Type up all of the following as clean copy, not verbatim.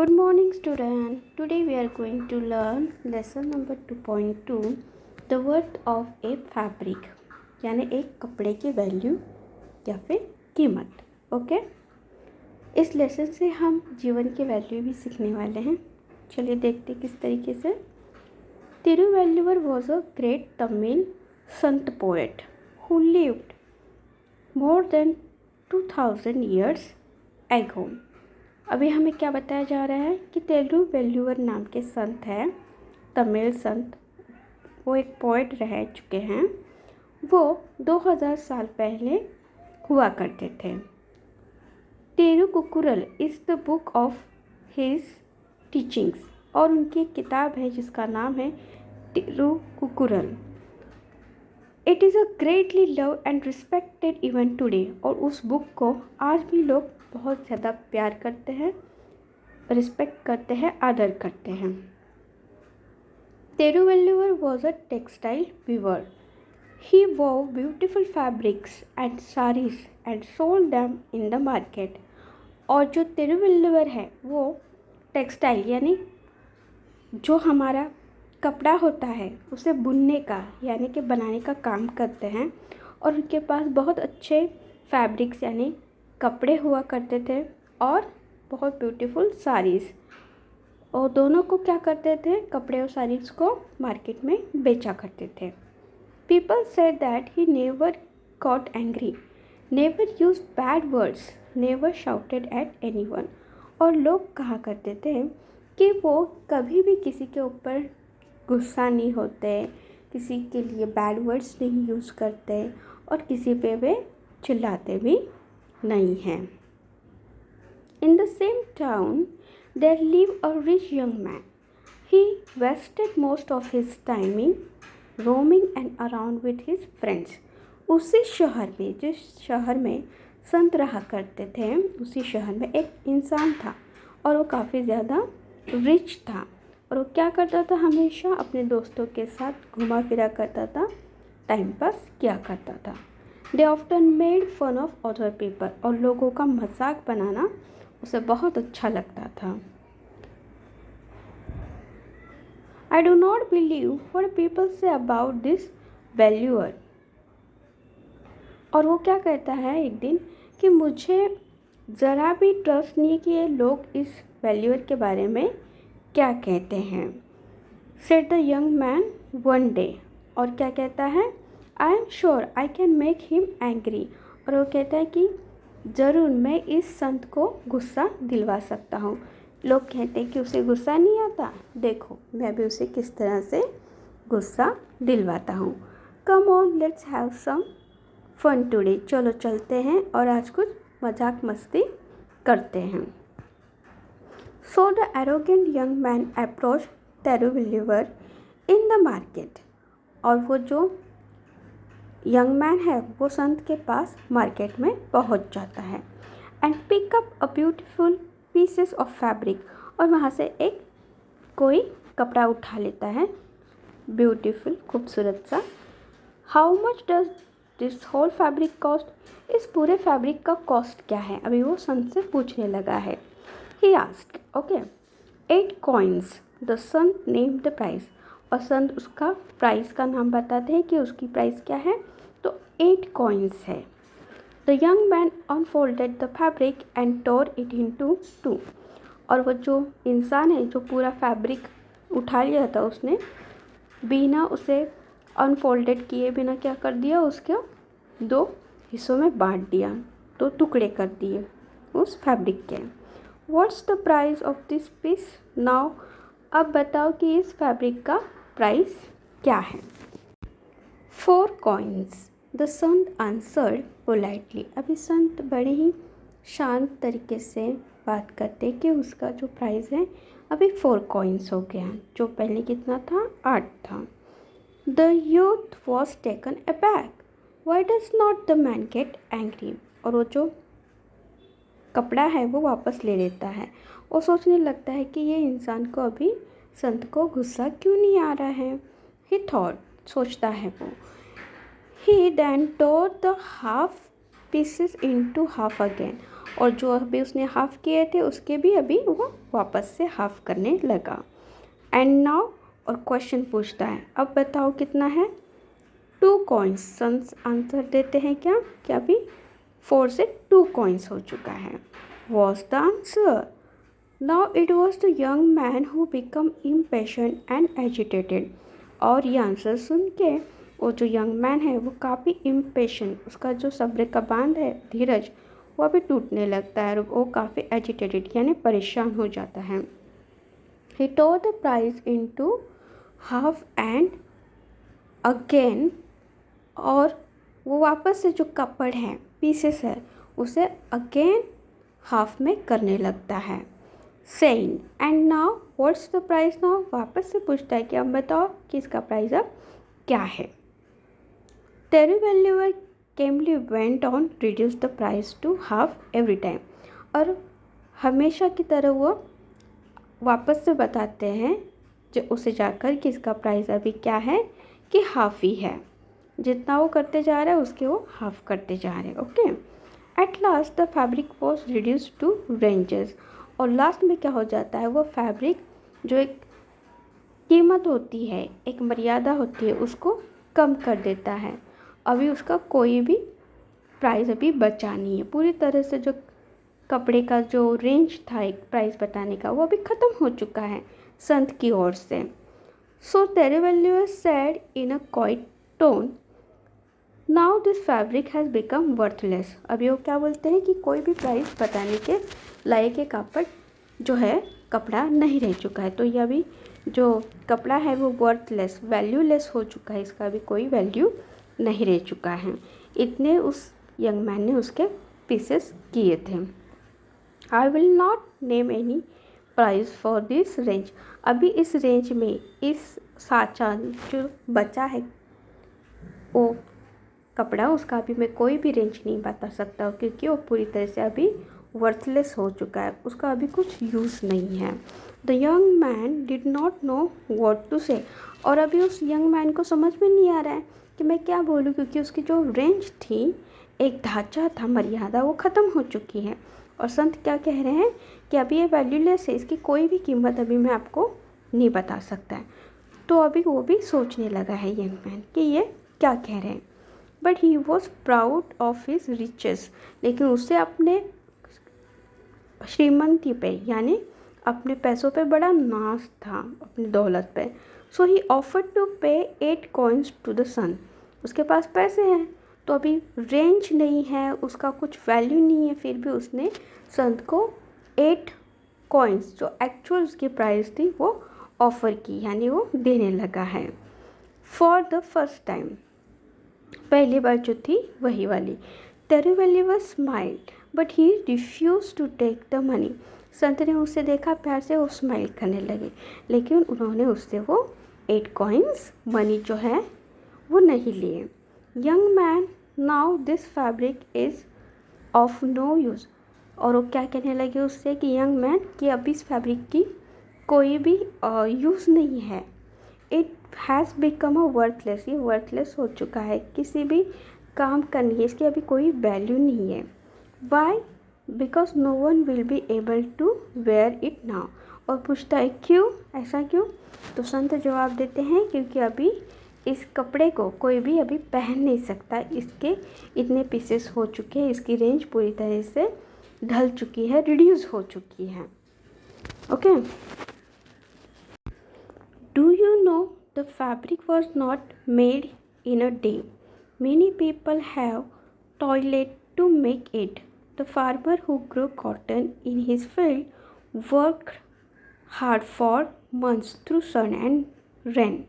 Good morning, student. Today we are going to learn lesson number 2.2 the worth of a fabric यानी एक कपड़े की value या फिर कीमत. ओके इस लेसन से हम जीवन की वैल्यू भी सीखने वाले हैं. चलिए देखते किस तरीके से. Thiruvalluvar was a great Tamil संत poet who lived more than 2000 years ago. अभी हमें क्या बताया जा रहा है कि तिरुवल्लुवर नाम के संत हैं, तमिल संत. वो एक पोएट रह चुके हैं. वो 2000 साल पहले हुआ करते थे. Thirukkural is the book of his teachings और उनकी एक किताब है जिसका नाम है Thirukkural. It is a greatly love and respected even today और उस बुक को आज भी लोग बहुत ज़्यादा प्यार करते हैं, रिस्पेक्ट करते हैं, आदर करते हैं. Thiruvalluvar was a textile weaver. He wove beautiful fabrics and saris and sold them in the market. और जो तिरुवल्लुवर है वो टेक्सटाइल यानी जो हमारा कपड़ा होता है उसे बुनने का यानी कि बनाने का काम करते हैं. और उनके पास बहुत अच्छे फैब्रिक्स यानी कपड़े हुआ करते थे और बहुत ब्यूटीफुल साड़ीज़. और दोनों को क्या करते थे, कपड़े और साड़ीज़ को मार्केट में बेचा करते थे. People said that he never got angry, never use bad words, never shouted at anyone. और लोग कहा करते थे कि वो कभी भी किसी के ऊपर गुस्सा नहीं होते, किसी के लिए बैड वर्ड्स नहीं यूज़ करते और किसी पे वे चिल्लाते भी नहीं हैं. In the same town there lived a rich young man. He wasted most of his time in roaming and around with his friends. उसी शहर में, जिस शहर में संत रहा करते थे, उसी शहर में एक इंसान था और वो काफ़ी ज़्यादा रिच था. और वो क्या करता था, हमेशा अपने दोस्तों के साथ घुमा फिरा करता था, टाइम पास किया करता था. They often made fun of other people और लोगों का मजाक बनाना उसे बहुत अच्छा लगता था. I do not believe what people say about this valuer. और वो क्या कहता है एक दिन कि मुझे ज़रा भी ट्रस्ट नहीं कि ये लोग इस वैल्यूअर के बारे में क्या कहते हैं. Said the young man one day. और क्या कहता है, I am sure I can make him angry. और वो कहता है कि ज़रूर मैं इस संत को गुस्सा दिलवा सकता हूँ. लोग कहते हैं कि उसे गुस्सा नहीं आता, देखो मैं भी उसे किस तरह से गुस्सा दिलवाता हूँ. Come on let's have some fun today. चलो चलते हैं और आज कुछ मजाक मस्ती करते हैं. So the arrogant young man approach Thiruvalluvar in the market. और वो जो यंग मैन है वो संत के पास मार्केट में पहुंच जाता है. And pick up a beautiful pieces of fabric. और वहाँ से एक कोई कपड़ा उठा लेता है, ब्यूटीफुल खूबसूरत सा. How much does this whole fabric cost. इस पूरे फैब्रिक का कॉस्ट क्या है, अभी वो संत से पूछने लगा है. He asked. Okay 8 coins. The Sant name the price. और संत उसका प्राइस का नाम बताते हैं कि उसकी प्राइस क्या है, तो 8 coins है. The young man unfolded the fabric and tore it into 2. और वो जो इंसान है जो पूरा फैब्रिक उठा लिया था उसने बिना उसे अनफोल्डेड किए बिना क्या कर दिया, उसके 2 हिस्सों में बांट दिया, 2 टुकड़े कर दिए उस फैब्रिक के. What's the price of this piece now. अब बताओ कि इस फैब्रिक का प्राइस क्या है. 4 coins. The Sant answered politely. अभी संत बड़े ही शांत तरीके से बात करते कि उसका जो प्राइस है अभी 4 coins हो गया, जो पहले कितना था, 8 था. The youth was taken aback. Why does not the main get angry. और वो जो कपड़ा है वो वापस ले लेता है और सोचने लगता है कि ये इंसान को अभी संत को गुस्सा क्यों नहीं आ रहा है. He thought. सोचता है वो. He then tore the half pieces into half again. और जो अभी उसने हाफ़ किए थे उसके भी अभी वो वापस से हाफ़ करने लगा। एंड नाउ, और क्वेश्चन पूछता है अब बताओ कितना है, 2 कॉइन्स। सन्स आंसर देते हैं क्या अभी 4 से 2 कॉइन्स हो चुका है। Was the answer. Now it was the young man who become impatient and agitated. और ये आंसर सुन के वो जो यंग मैन है वो काफ़ी इम्पेशेंट, उसका जो सब्र का बांध है, धीरज, वो अभी टूटने लगता है और वो काफ़ी एजिटेटेड यानी परेशान हो जाता है। He tore the prize into half and again, और वो वापस से जो कपड़ है, पीसेस है, उसे अगेन हाफ में करने लगता है। Saying and now what's the price now, वापस से पूछता है कि अब बताओ कि इसका प्राइस अब क्या है। Thiruvalluvar calmly went on reduce the price to half every time. और हमेशा की तरह वो वापस से बताते हैं जो उसे जाकर कि इसका प्राइस अभी क्या है कि हाफ ही है, जितना वो करते जा रहा है उसके वो हाफ करते जा रहे हैं। Okay, at last the fabric was reduce to ranges. और लास्ट में क्या हो जाता है, वो फैब्रिक जो एक कीमत होती है, एक मर्यादा होती है, उसको कम कर देता है। अभी उसका कोई भी प्राइस अभी बचा नहीं है, पूरी तरह से जो कपड़े का जो रेंज था एक प्राइस बताने का वो अभी ख़त्म हो चुका है संत की ओर से। So Thiruvalluvar said in a quiet tone, now this fabric has become worthless. अभी वो क्या बोलते हैं कि कोई भी प्राइस बताने के लायक के कपड़ जो है कपड़ा नहीं रह चुका है, तो ये अभी जो कपड़ा है वो वर्थलेस, वैल्यूलेस हो चुका है, इसका अभी कोई वैल्यू नहीं रह चुका है। इतने उस यंग मैन ने उसके पीसेस किए थे। I will not name any price for this range. अभी इस रेंज में इस साचा जो बचा है वो कपड़ा, उसका अभी मैं कोई भी रेंज नहीं बता सकता क्योंकि वो पूरी तरह से अभी वर्थलेस हो चुका है, उसका अभी कुछ यूज़ नहीं है। The young man did not know what to say. और अभी उस यंग मैन को समझ में नहीं आ रहा है कि मैं क्या बोलूँ, क्योंकि उसकी जो रेंज थी, एक ढांचा था, मर्यादा, वो ख़त्म हो चुकी है। और संत क्या कह रहे हैं कि अभी ये वैल्यूलेस है, इसकी कोई भी कीमत अभी मैं आपको नहीं बता सकता है। तो अभी वो भी सोचने लगा है यंग मैन कि ये क्या कह रहे हैं। But he was proud of his riches. लेकिन उसे अपने श्रीमंती पे यानी अपने पैसों पे बड़ा नाज था, अपनी दौलत पे। सो ही ऑफर्ड टू पे 8 कॉइन्स टू द सन। उसके पास पैसे हैं तो अभी रेंज नहीं है, उसका कुछ वैल्यू नहीं है, फिर भी उसने संत को 8 कॉइन्स जो एक्चुअल उसकी प्राइस थी वो ऑफ़र की, यानी वो देने लगा है। फॉर द फर्स्ट टाइम, पहली बार जो थी वही वाली। Thiruvalluvar smiled but he refuse to take the money. संत ने उसे देखा, प्यार से वो स्माइल करने लगे, लेकिन उन्होंने उससे वो 8 कॉइन्स मनी जो है वो नहीं लिए। Young man, now this fabric is of no use. और वो क्या कहने लगे उससे कि यंग मैन कि अभी इस फैब्रिक की कोई भी यूज़ नहीं है। It has become a worthless, ये वर्थलेस हो चुका है, किसी भी काम का नहीं है, इसकी अभी कोई वैल्यू नहीं है। Why? Because no one will be able to wear it now. और पूछता है क्यों, ऐसा क्यों? तो संत जवाब देते हैं क्योंकि अभी इस कपड़े को कोई भी अभी पहन नहीं सकता, इसके इतने पीसेस हो चुके हैं, इसकी रेंज पूरी तरह से ढल चुकी है, रिड्यूस हो चुकी है। Okay, do you know the fabric was not made in a day, many people have toiled to make it. The farmer who grow cotton in his field work hard for months through sun and rain.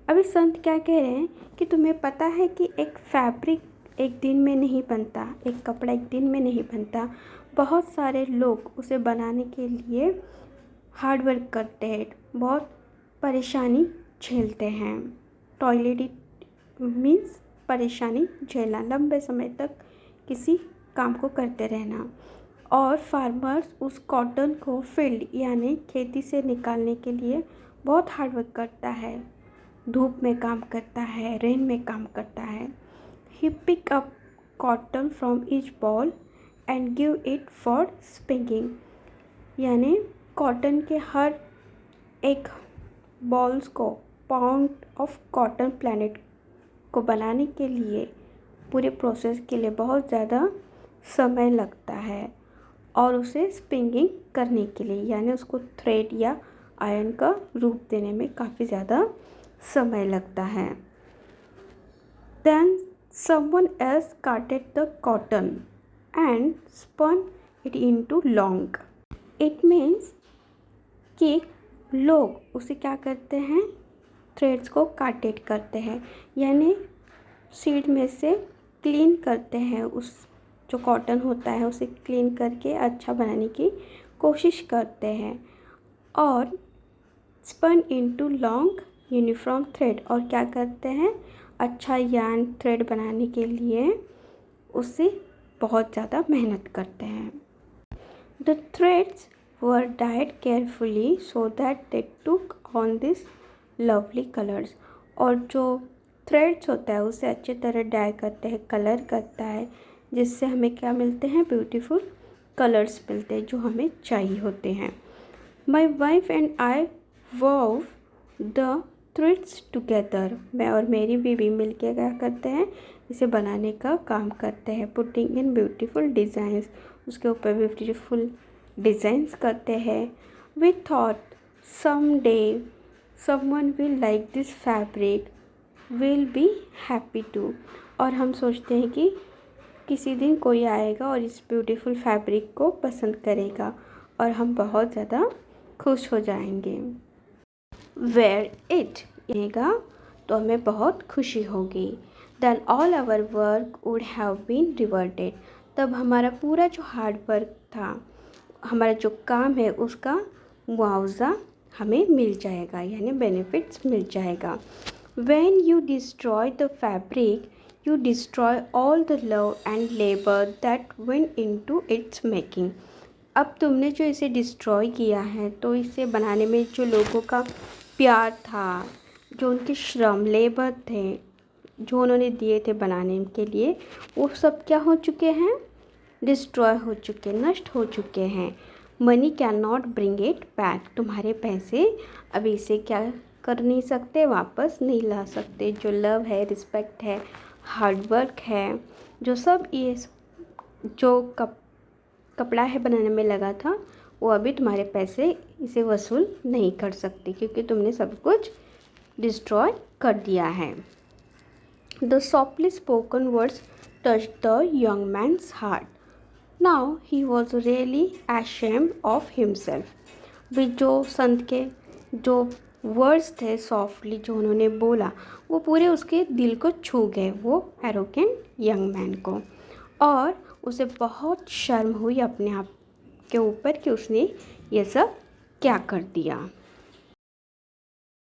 अभी संत क्या कह रहे हैं कि तुम्हें पता है कि एक फैब्रिक एक दिन में नहीं बनता, एक कपड़ा एक दिन में नहीं बनता, बहुत सारे लोग उसे बनाने के लिए हार्ड वर्क करते हैं, बहुत परेशानी झेलते हैं। टॉयलेट मीन्स परेशानी झेलना, लंबे समय तक किसी काम को करते रहना। और फार्मर्स उस कॉटन को फील्ड यानी खेती से निकालने के लिए बहुत हार्ड वर्क करता है, धूप में काम करता है, रेन में काम करता है। He pick up cotton from each boll and give it for spinning, यानी कॉटन के हर एक बॉल्स को, पाउंड ऑफ कॉटन प्लैनेट को बनाने के लिए, पूरे प्रोसेस के लिए बहुत ज़्यादा समय लगता है, और उसे स्पिनिंग करने के लिए यानी उसको थ्रेड या आयरन का रूप देने में काफ़ी ज़्यादा समय लगता है। Then someone else carded the cotton and spun it into long. It means कि लोग उसे क्या करते हैं, थ्रेड्स को काटेड करते हैं, यानी सीड में से क्लीन करते हैं, उस जो कॉटन होता है उसे क्लीन करके अच्छा बनाने की कोशिश करते हैं, और spun into long uniform thread, और क्या करते हैं, अच्छा यार्न थ्रेड बनाने के लिए उससे बहुत ज़्यादा मेहनत करते हैं। The threads were died carefully so that they took on this lovely colours, और जो थ्रेड्स होता है उसे अच्छी तरह डाई करते हैं, कलर करता है, जिससे हमें क्या मिलते हैं, ब्यूटीफुल कलर्स मिलते हैं जो हमें चाहिए होते हैं। My wife and I wow the threads together, मैं और मेरी बीवी मिलके क्या करते हैं, इसे बनाने का काम करते हैं। पुटिंग इन ब्यूटीफुल डिज़ाइंस, उसके ऊपर ब्यूटीफुल डिज़ाइंस करते हैं। We thought some day someone will like this fabric will be happy to, और हम सोचते हैं कि किसी दिन कोई आएगा और इस ब्यूटीफुल फैब्रिक को पसंद करेगा और हम बहुत ज़्यादा खुश हो जाएंगे। वेयर इट रहेगा तो हमें बहुत खुशी होगी। Then all our work would have been reverted, तब हमारा पूरा जो हार्ड वर्क था, हमारा जो काम है, उसका मुआवजा हमें मिल जाएगा, यानी बेनिफिट्स मिल जाएगा। When you destroy the fabric, you destroy all the love and labor that went into its making. अब तुमने जो इसे डिस्ट्रॉय किया है, तो इसे बनाने में जो लोगों का प्यार था, जो उनके श्रम, लेबर थे, जो उन्होंने दिए थे बनाने के लिए, वो सब क्या हो चुके हैं, डिस्ट्रॉय हो चुके, नष्ट हो चुके हैं। Money can not bring it back, तुम्हारे पैसे अभी इसे क्या कर नहीं सकते, वापस नहीं ला सकते। जो लव है, रिस्पेक्ट है, हार्डवर्क है, जो सब ये जो कपड़ा है बनाने में लगा था, वो अभी तुम्हारे पैसे इसे वसूल नहीं कर सकते, क्योंकि तुमने सब कुछ डिस्ट्रॉय कर दिया है। The softly spoken words touch the young man's heart, now he was really ashamed of himself. भी जो संत के जो वर्ड्स थे सॉफ्टली जो उन्होंने बोला, वो पूरे उसके दिल को छू गए, वो एरोगेंट यंग मैन को, और उसे बहुत शर्म हुई अपने आप के ऊपर कि उसने ये सब क्या कर दिया।